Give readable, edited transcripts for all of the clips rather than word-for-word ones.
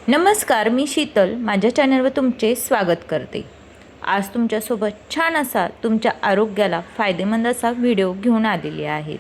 नमस्कार, मी शीतल माझ्या चॅनलवर तुमचे स्वागत करते। आज तुमच्यासोबत छान असा तुमच्या आरोग्याला फायदेमंद असा व्हिडिओ घेऊन आलेले आहे।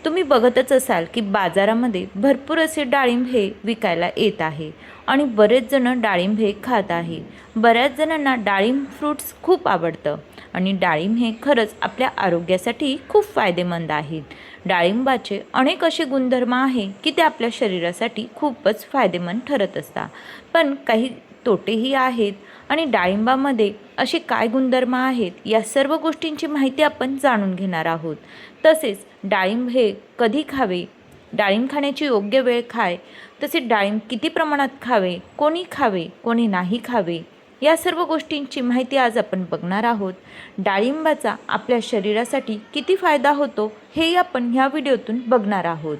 तुम्ही बघतच असाल की बाजारामध्ये भरपूर असे डाळिंब हे विकायला येत आहे आणि बरेच जण डाळिंब हे खात आहे। बऱ्याच जणांना डाळिंब फ्रूट्स खूप आवडतं आणि डाळिंब हे खरंच आपल्या आरोग्यासाठी खूप फायदेमंद आहेत। डाळिंबाचे अनेक असे गुणधर्म आहे की ते आपल्या शरीरासाठी खूपच फायदेमंद ठरत असतात, पण काही तोटेही आहेत आणि डाळिंबामध्ये असे काय गुणधर्म आहेत या सर्व गोष्टींची माहिती आपण जाणून घेणार आहोत। तसेच डाळिंब हे कधी खावे, डाळिंब खाण्याची योग्य वेळ काय, तसेच डाळिंब किती प्रमाणात खावे, कोणी नाही खावे या सर्व गोष्टींची माहिती आज आपण बघणार आहोत। डाळिंबाचा आपल्या शरीरासाठी किती फायदा होतो हे आपण ह्या व्हिडिओतून बघणार आहोत।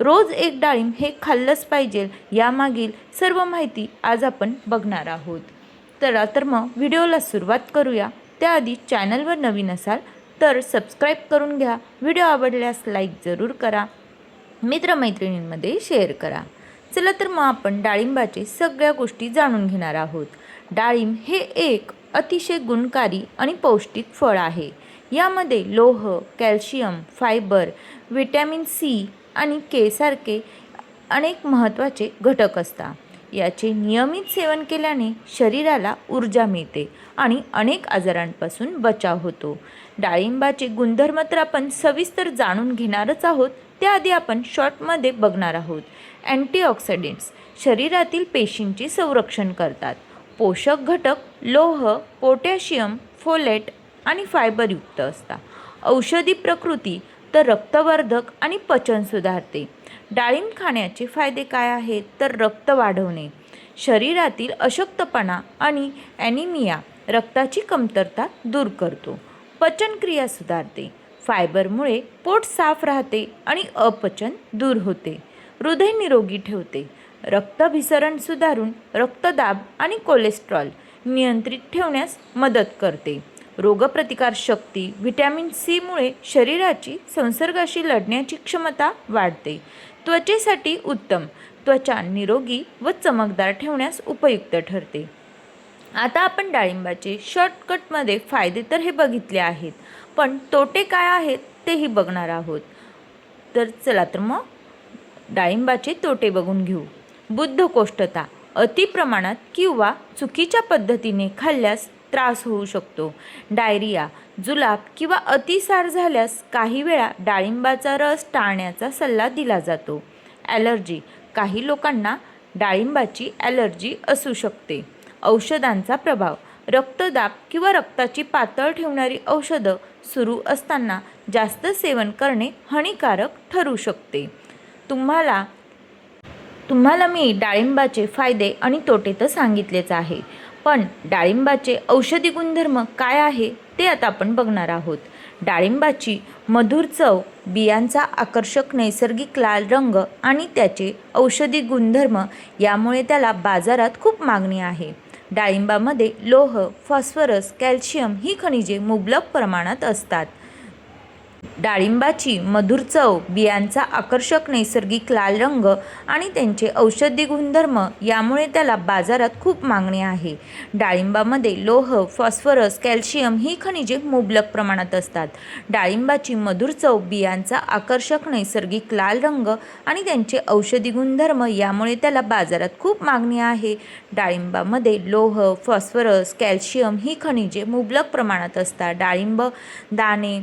रोज एक डाळिंब हे खाल्लंच पाहिजे यामागील सर्व माहिती आज आपण बघणार आहोत। तर मग व्हिडिओला सुरुवात करूया। त्याआधी चॅनलवर नवीन असाल तर सबस्क्राईब करून घ्या, व्हिडिओ आवडल्यास लाईक जरूर करा, मित्रमैत्रिणींमध्ये शेअर करा। चला तर मग आपण डाळिंबाचे सगळ्या गोष्टी जाणून घेणार आहोत। डाळिंब हे एक अतिशय गुणकारी आणि पौष्टिक फळ आहे। यामध्ये लोह, कॅल्शियम, फायबर, व्हिटॅमिन सी आणि के सारखे अनेक महत्त्वाचे घटक असतात। याचे नियमित सेवन केल्याने शरीराला ऊर्जा मिळते आणि अनेक आजारांपासून बचाव होतो। डाळिंबाचे गुणधर्म तर आपण सविस्तर जाणून घेणारच आहोत, त्याआधी आपण शॉर्टमध्ये बघणार आहोत। अँटीऑक्सिडंट्स शरीरातील पेशींचे संरक्षण करतात। पोषक घटक लोह, पोटॅशियम, फोलेट आणि फायबरयुक्त असतात। औषधी प्रकृती तर रक्तवर्धक आणि पचन सुधारते। डाळिंब खाण्याचे फायदे काय आहेत तर रक्त वाढवणे, शरीरातील अशक्तपणा आणि ॲनिमिया रक्ताची कमतरता दूर करतो। पचनक्रिया सुधारते, फायबरमुळे पोट साफ राहते आणि अपचन दूर होते। हृदय निरोगी ठेवते, रक्ताभिसरण सुधारून रक्तदाब आणि कोलेस्ट्रॉल नियंत्रित ठेवण्यास मदत करते। रोगप्रतिकार शक्ती, व्हिटॅमिन सीमुळे शरीराची संसर्गाशी लढण्याची क्षमता वाढते। त्वचेसाठी उत्तम, त्वचा निरोगी व चमकदार ठेवण्यास उपयुक्त ठरते। आता आपण डाळिंबाचे शॉर्टकटमध्ये फायदे तर हे बघितले आहेत, पण तोटे काय आहेत तेही बघणार आहोत। तर चला तर मग डाळिंबाचे तोटे बघून घेऊ। बद्धकोष्ठता, अति प्रमाणात किंवा चुकीच्या पद्धतीने खाल्ल्यास त्रास होऊ शकतो। डायरिया, जुलाब किंवा अतिसार झाल्यास काही वेळा डाळिंबाचा रस टाळण्याचा सल्ला दिला जातो। ॲलर्जी, काही लोकांना डाळिंबाची ॲलर्जी असू शकते। औषधांचा प्रभाव, रक्तदाब किंवा रक्ताची पातळ ठेवणारी औषधं सुरू असताना जास्त सेवन करणे हानिकारक ठरू शकते। तुम्हाला मी डाळिंबाचे फायदे आणि तोटे तर सांगितलेच आहे, पण डाळिंबाचे औषधी गुणधर्म काय आहे ते आता आपण बघणार आहोत। डाळिंबाची मधुर चव, बियांचा आकर्षक नैसर्गिक लाल रंग आणि त्याचे औषधी गुणधर्म यामुळे त्याला बाजारात खूप मागणी आहे। डाळिंबामध्ये लोह, फॉस्फरस, कॅल्शियम ही खनिजे मुबलक प्रमाणात असतात। डाळिंबाची मधुर चव, बियांचा आकर्षक नैसर्गिक लाल रंग आणि त्यांचे औषधी गुणधर्म यामुळे त्याला बाजारात खूप मागणी आहे। डाळिंबामध्ये लोह, फॉस्फरस, कॅल्शियम ही खनिजे मुबलक प्रमाणात असतात। डाळिंबाची मधुर चव, बियांचा आकर्षक नैसर्गिक लाल रंग आणि त्यांचे औषधी गुणधर्म यामुळे त्याला बाजारात खूप मागणी आहे। डाळिंबामध्ये लोह, फॉस्फरस, कॅल्शियम ही खनिजे मुबलक प्रमाणात असतात। डाळिंब दाणे,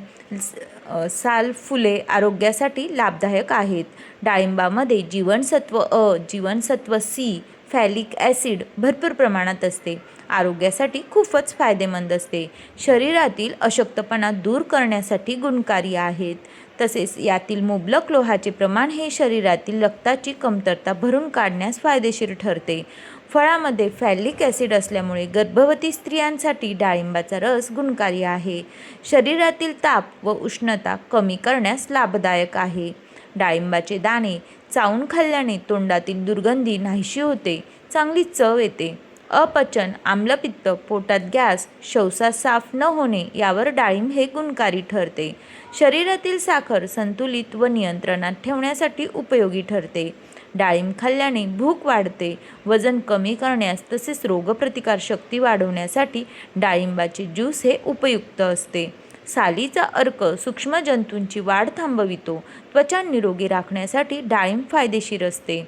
साल, फुले आरोग्यासाठी लाभदायक आहेत। डाळिंबामध्ये जीवनसत्व अ, जीवनसत्व सी, फॅलिक ॲसिड भरपूर प्रमाणात असते, आरोग्यासाठी खूपच फायदेमंद असते। शरीरातील अशक्तपणा दूर करण्यासाठी गुणकारी आहेत। तसेच यातील मुबलक लोहाचे प्रमाण हे शरीरातील रक्ताची कमतरता भरून काढण्यास फायदेशीर ठरते। फळामध्ये फॅलिक ॲसिड असल्यामुळे गर्भवती स्त्रियांसाठी डाळिंबाचा रस गुणकारी आहे। शरीरातील ताप व उष्णता कमी करण्यास लाभदायक आहे। डाळिंबाचे दाणे चावून खाल्ल्याने तोंडातील दुर्गंधी नाहीशी होते, चांगली चव येते। अपचन, आम्लपित्त, पोटात गॅस, शौचा साफ न होणे यावर डाळिंब हे गुणकारी ठरते। शरीरातील साखर संतुलित व नियंत्रणात ठेवण्यासाठी उपयोगी ठरते। डाळिंब खाल्ल्याने भूक वाढते. वजन कमी करण्यास तसेच रोगप्रतिकारशक्ती वाढवण्यासाठी डाळिंबाचे ज्यूस हे उपयुक्त असते. सालीचा अर्क सूक्ष्म जंतूंची वाढ थांबवितो. त्वचा निरोगी राखण्यासाठी डाळिंब फायदेशीर असते.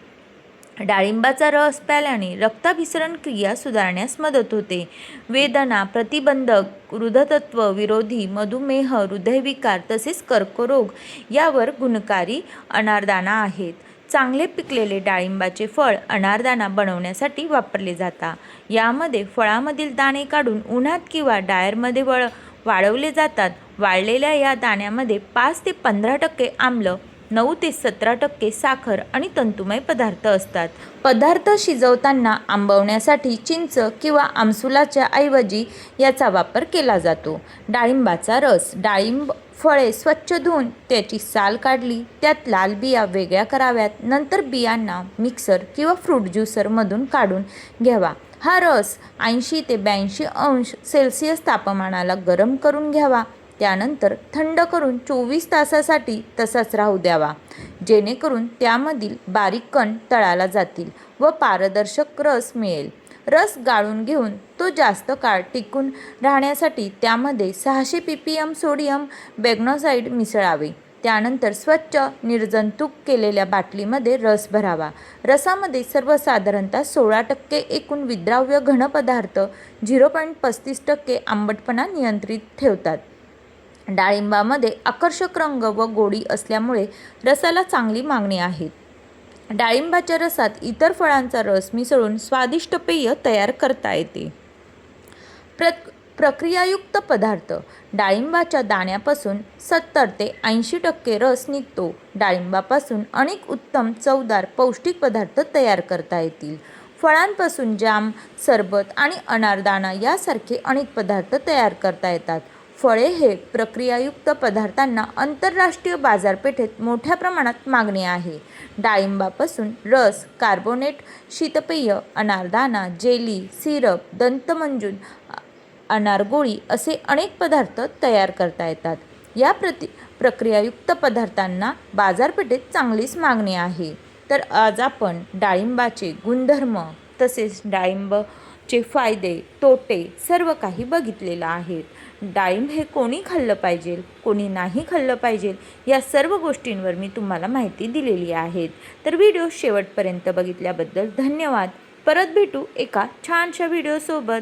डाळिंबाचा रस प्यायल्याने रक्ताभिसरण क्रिया सुधारण्यास मदत होते. वेदना प्रतिबंधक, वृद्धत्व विरोधी, मधुमेह, हृदयविकार तसेच कर्करोग यावर गुणकारी अनारदाना आहेत. चांगले पिकलेले डाळिंबाचे फळ अनारदाना बनवण्यासाठी वापरले जातात. यामध्ये फळामधील दाणे काढून उन्हात किंवा ड्रायरमध्ये वाळवले जातात. वाळलेल्या या दाण्यामध्ये 5 ते 15% आम्ल, 9 ते 17% साखर आणि तंतुमय पदार्थ असतात. पदार्थ शिजवताना आंबवण्यासाठी चिंच किंवा आमसुलाच्या ऐवजी याचा वापर केला जातो. डाळिंबाचा रस. डाळिंब फळे स्वच्छ धुवून त्याची साल काढली, त्यात लाल बिया वेगळ्या कराव्यात. नंतर बियांना मिक्सर किंवा फ्रूट ज्युसरमधून काढून घ्यावा. हा रस 80 ते 82 अंश सेल्सिअस तापमानाला गरम करून घ्यावा. त्यानंतर थंड करून 24 तासासाठी तसाच राहू द्यावा, जेणेकरून त्यामधील बारीक कण तळाला जातील व पारदर्शक रस मिळेल. रस गाळून घेऊन तो जास्त काळ टिकून राहण्यासाठी त्यामध्ये 600 ppm सोडियम बेन्झोएट मिसळावे. त्यानंतर स्वच्छ निर्जंतुक केलेल्या बाटलीमध्ये रस भरावा. रसामध्ये सर्वसाधारणतः 16% एकूण विद्राव्य घनपदार्थ 0.35% आंबटपणा नियंत्रित ठेवतात. डाळिंबामध्ये आकर्षक रंग व गोडी असल्यामुळे रसाला चांगली मागणी आहे. डाळिंबाच्या रसात इतर फळांचा रस मिसळून स्वादिष्ट पेय तयार करता येते. प्रक्रियायुक्त पदार्थ. डाळिंबाच्या दाण्यापासून 70 ते 80% रस निघतो. डाळिंबापासून अनेक उत्तम चवदार पौष्टिक पदार्थ तयार करता येतील. फळांपासून जॅम, सरबत आणि अनारदाना यासारखे अनेक पदार्थ तयार करता येतात. फळे हे प्रक्रियायुक्त पदार्थांना आंतरराष्ट्रीय बाजारपेठेत मोठ्या प्रमाणात मागणी आहे. डाळिंबापासून रस, कार्बोनेट शीतपेय, अनारदाना, जेली, सिरप, दंतमंजन, अनारगोळी असे अनेक पदार्थ तयार करता येतात. या प्रक्रियायुक्त पदार्थांना बाजारपेठेत चांगलीच मागणी आहे. तर आज आपण डाळिंबाचे गुणधर्म तसेच डाळिंबाचे फायदे, तोटे सर्व काही बघितलेलं आहे. डाळिंब हे कोणी खाल्लं पाहिजे, कोणी नाही खाल्लं पाहिजे या सर्व गोष्टींवर मी तुम्हाला माहिती दिलेली आहे. तर व्हिडिओ शेवटपर्यंत बघितल्याबद्दल धन्यवाद. परत भेटू एका छानशा व्हिडिओसोबत.